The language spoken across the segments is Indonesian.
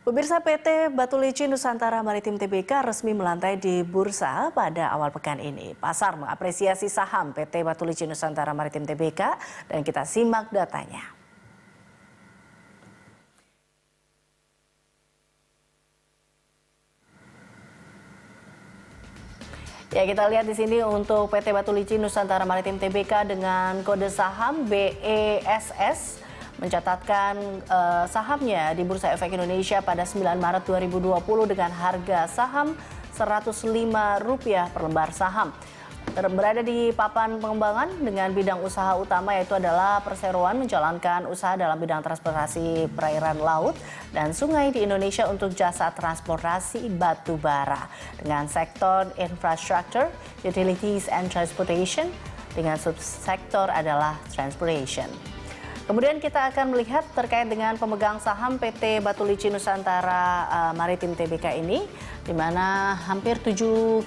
Pemirsa, PT Batu Licin Nusantara Maritim Tbk resmi melantai di bursa pada awal pekan ini. Pasar mengapresiasi saham PT Batu Licin Nusantara Maritim Tbk dan kita simak datanya. Ya, kita lihat di sini untuk PT Batu Licin Nusantara Maritim Tbk dengan kode saham BESS mencatatkan sahamnya di Bursa Efek Indonesia pada 9 Maret 2020 dengan harga saham Rp105 per lembar saham. Berada di papan pengembangan dengan bidang usaha utama yaitu adalah perseroan menjalankan usaha dalam bidang transportasi perairan laut dan sungai di Indonesia untuk jasa transportasi batu bara dengan sektor infrastructure, utilities and transportation dengan subsektor adalah transportation. Kemudian kita akan melihat terkait dengan pemegang saham PT Batu Licin Nusantara Maritim Tbk ini, di mana hampir 79,29%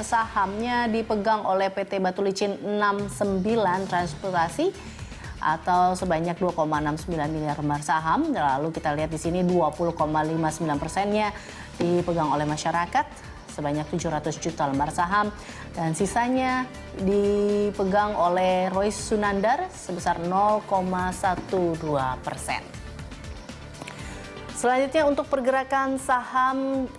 sahamnya dipegang oleh PT Batu Licin 69 Transportasi atau sebanyak 2,69 miliar lembar saham. Lalu kita lihat di sini 20,59%-nya dipegang oleh masyarakat sebanyak 700 juta lembar saham dan sisanya dipegang oleh Royce Sunandar sebesar 0,12%. Selanjutnya untuk pergerakan saham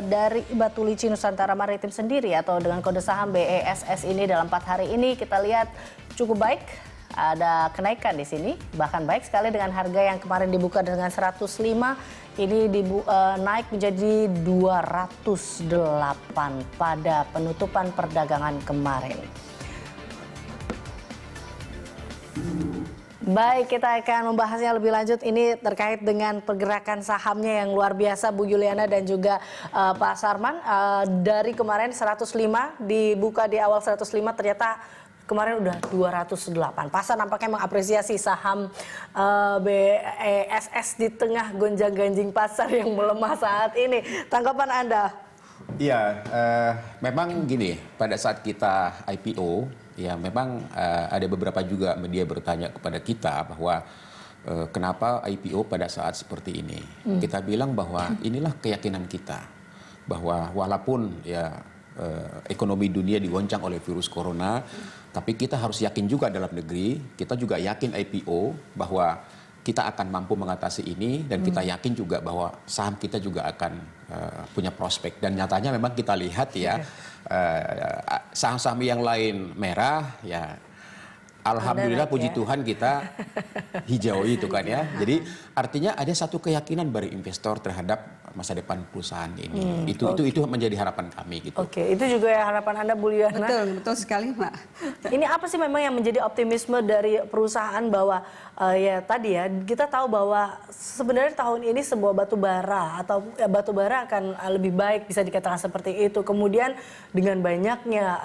dari Batu Licin Nusantara Maritim sendiri atau dengan kode saham BESS ini dalam 4 hari ini kita lihat cukup baik. Ada kenaikan di sini, bahkan baik sekali dengan harga yang kemarin dibuka dengan 105, ini naik menjadi 208 pada penutupan perdagangan kemarin. Baik, kita akan membahasnya lebih lanjut ini terkait dengan pergerakan sahamnya yang luar biasa Bu Yuliana dan juga Pak Sarman. Dari kemarin 105 dibuka di awal 105 ternyata kemarin udah 208. Pasar nampaknya mengapresiasi saham BESS di tengah gonjang-ganjing pasar yang melemah saat ini. Tanggapan Anda? Iya, memang gini, pada saat kita IPO, ya memang ada beberapa juga media bertanya kepada kita bahwa kenapa IPO pada saat seperti ini. Kita bilang bahwa inilah keyakinan kita, bahwa walaupun ya ekonomi dunia digoncang oleh virus corona, tapi kita harus yakin juga dalam negeri, kita juga yakin IPO bahwa kita akan mampu mengatasi ini dan kita yakin juga bahwa saham kita juga akan punya prospek. Dan nyatanya memang kita lihat ya saham-saham yang lain merah ya. Alhamdulillah puji Tuhan kita hijau itu kan ya. Jadi artinya ada satu keyakinan dari investor terhadap masa depan perusahaan ini. Itu menjadi harapan kami gitu. Oke, itu juga ya harapan Anda Bu Yuliana. Betul sekali, Mbak. Ini apa sih memang yang menjadi optimisme dari perusahaan bahwa ya tadi ya kita tahu bahwa sebenarnya tahun ini sebuah batu bara atau batu bara akan lebih baik bisa dikatakan seperti itu. Kemudian dengan banyaknya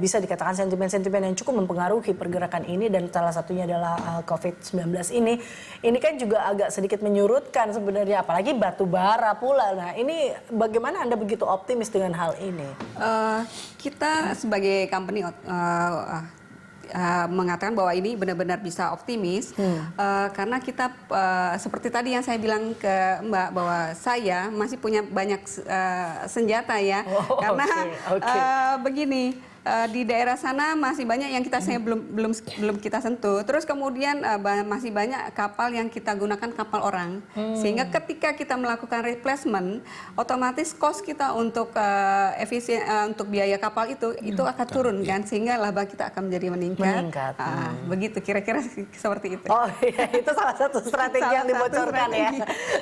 bisa dikatakan sentimen-sentimen yang cukup mempengaruhi pergerakan ini dan salah satunya adalah COVID-19 ini kan juga agak sedikit menyurutkan sebenarnya apalagi batu bara pula. Nah, ini bagaimana Anda begitu optimis dengan hal ini? Kita sebagai company mengatakan bahwa ini benar-benar bisa optimis karena kita seperti tadi yang saya bilang ke Mbak bahwa saya masih punya banyak senjata ya karena begini. Di daerah sana masih banyak yang saya belum kita sentuh. Terus kemudian masih banyak kapal yang kita gunakan kapal orang. Sehingga ketika kita melakukan replacement, otomatis cost kita untuk untuk biaya kapal itu akan turun kan, sehingga laba kita akan menjadi meningkat. Begitu kira-kira seperti itu. Oh iya, itu salah satu strategi yang dibocorkan ya.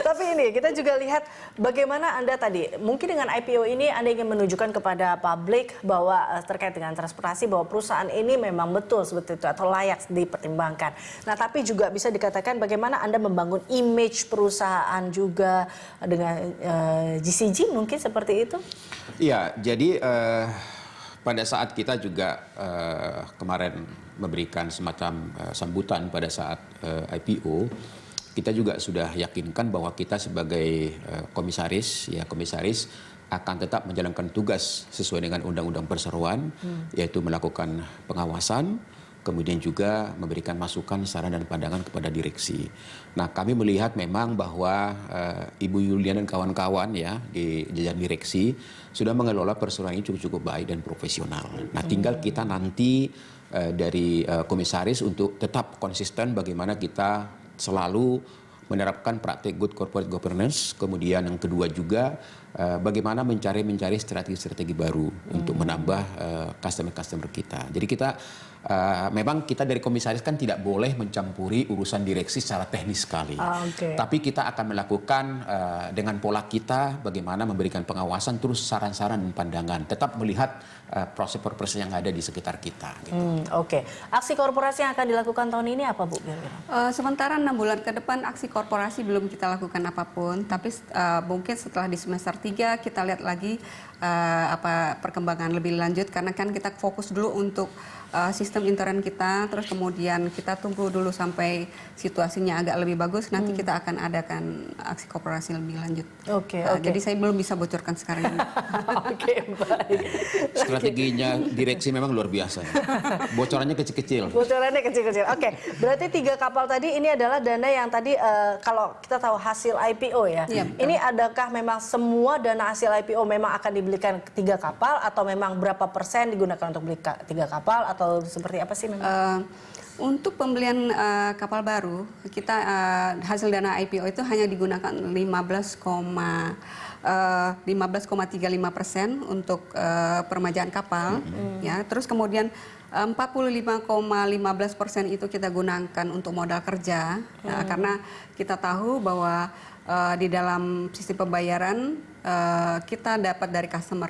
Tapi ini kita juga lihat bagaimana Anda tadi mungkin dengan IPO ini Anda ingin menunjukkan kepada publik bahwa terkait dengan transportasi bahwa perusahaan ini memang betul seperti itu atau layak dipertimbangkan. Nah, tapi juga bisa dikatakan bagaimana Anda membangun image perusahaan juga dengan GCG mungkin seperti itu? Iya, jadi pada saat kita juga kemarin memberikan semacam sambutan pada saat IPO, kita juga sudah yakinkan bahwa kita sebagai komisaris akan tetap menjalankan tugas sesuai dengan undang-undang perseroan, yaitu melakukan pengawasan, kemudian juga memberikan masukan, saran dan pandangan kepada direksi. Nah, kami melihat memang bahwa Ibu Yuliana dan kawan-kawan ya di jajaran direksi sudah mengelola perseroan ini cukup baik dan profesional. Nah, tinggal kita nanti dari komisaris untuk tetap konsisten bagaimana kita selalu menerapkan praktik good corporate governance. Kemudian yang kedua juga bagaimana mencari strategi-strategi baru untuk menambah customer kita. Jadi kita memang kita dari komisaris kan tidak boleh mencampuri urusan direksi secara teknis sekali. Tapi kita akan melakukan dengan pola kita bagaimana memberikan pengawasan terus saran-saran dan pandangan. Tetap melihat proses-proses yang ada di sekitar kita. Gitu. Aksi korporasi yang akan dilakukan tahun ini apa Bu? Sementara 6 bulan ke depan aksi korporasi belum kita lakukan apapun. Tapi mungkin setelah di semester 3 kita lihat lagi perkembangan lebih lanjut. Karena kan kita fokus dulu untuk sistem intern kita, terus kemudian kita tunggu dulu sampai situasinya agak lebih bagus, nanti kita akan adakan aksi korporasi lebih lanjut. Jadi saya belum bisa bocorkan sekarang ini. Baik. Strateginya direksi memang luar biasa. Bocorannya kecil-kecil. Bocorannya kecil-kecil. Berarti 3 kapal tadi ini adalah dana yang tadi kalau kita tahu hasil IPO ya. Ini adakah memang semua dana hasil IPO memang akan dibelikan 3 kapal atau memang berapa persen digunakan untuk beli 3 kapal atau seperti apa sih memang? Untuk pembelian kapal baru, kita hasil dana IPO itu hanya digunakan 15,35% untuk permajaan kapal, ya. Terus kemudian 45,15% itu kita gunakan untuk modal kerja, karena kita tahu bahwa di dalam sistem pembayaran kita dapat dari customer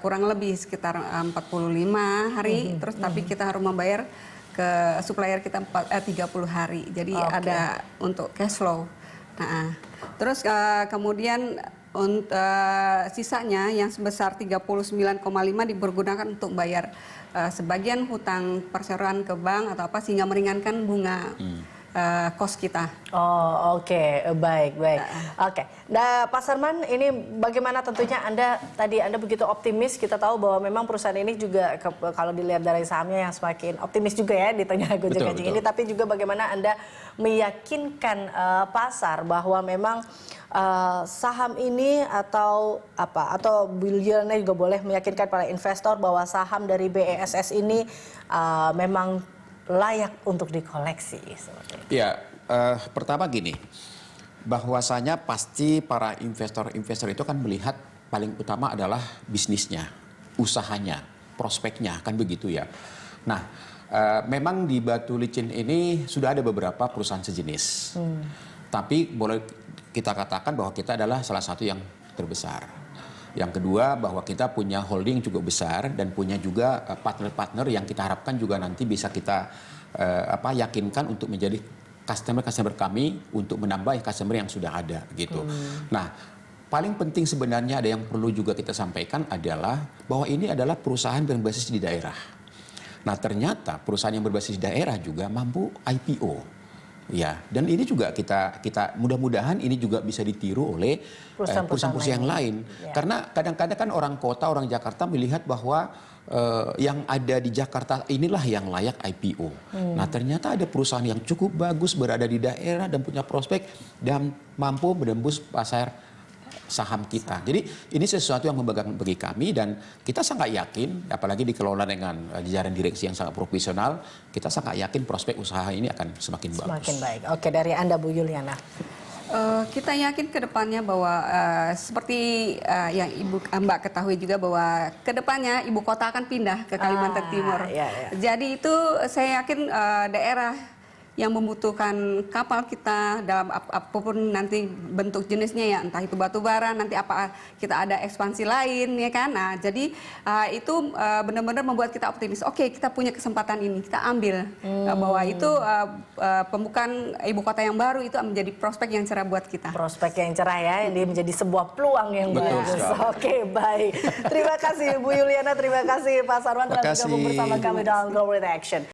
kurang lebih sekitar 45 hari, terus tapi kita harus membayar ke supplier kita 30 hari. Jadi ada untuk cash flow. Nah, terus kemudian sisanya yang sebesar 39,5 dipergunakan untuk bayar sebagian hutang perseroan ke bank atau apa sehingga meringankan bunga kos kita. Baik. Nah, Pak Sarman, ini bagaimana tentunya Anda begitu optimis, kita tahu bahwa memang perusahaan ini juga kalau dilihat dari sahamnya yang semakin optimis juga ya di tengah gonjang-ganjing ini, tapi juga bagaimana Anda meyakinkan pasar bahwa memang saham ini atau Bu Yuliana juga boleh meyakinkan para investor bahwa saham dari BESS ini memang layak untuk dikoleksi. Ya, pertama gini, bahwasanya pasti para investor itu kan melihat paling utama adalah bisnisnya, usahanya, prospeknya, kan begitu ya. Nah, memang di Batu Licin ini sudah ada beberapa perusahaan sejenis, tapi boleh kita katakan bahwa kita adalah salah satu yang terbesar. Yang kedua, bahwa kita punya holding cukup besar dan punya juga partner-partner yang kita harapkan juga nanti bisa kita yakinkan untuk menjadi customer kami untuk menambah customer yang sudah ada gitu. Nah, paling penting sebenarnya ada yang perlu juga kita sampaikan adalah bahwa ini adalah perusahaan berbasis di daerah. Nah, ternyata perusahaan yang berbasis di daerah juga mampu IPO. Ya, dan ini juga kita mudah-mudahan ini juga bisa ditiru oleh perusahaan-perusahaan yang lain. Ya. Karena kadang-kadang kan orang kota, orang Jakarta melihat bahwa yang ada di Jakarta inilah yang layak IPO. Nah, ternyata ada perusahaan yang cukup bagus berada di daerah dan punya prospek dan mampu menembus pasar saham kita. Jadi ini sesuatu yang membanggakan bagi kami dan kita sangat yakin, apalagi dikelola dengan jajaran direksi yang sangat profesional, kita sangat yakin prospek usaha ini akan semakin bagus. Semakin baik. Oke, dari Anda Bu Yuliana. Kita yakin ke depannya bahwa seperti yang Mbak ketahui juga bahwa ke depannya ibu kota akan pindah ke Kalimantan Timur. Jadi itu saya yakin daerah yang membutuhkan kapal kita dalam apapun nanti bentuk jenisnya ya, entah itu batu bara, nanti apa kita ada ekspansi lain ya kan. Nah, jadi itu benar-benar membuat kita optimis. Oke, kita punya kesempatan ini, kita ambil bahwa itu pembukaan ibu kota yang baru itu menjadi prospek yang cerah buat kita. Prospek yang cerah ya, ini menjadi sebuah peluang yang bagus. Oke, baik. Terima kasih Bu Yuliana, terima kasih Pak Sarman telah bergabung bersama kami dalam Global Action.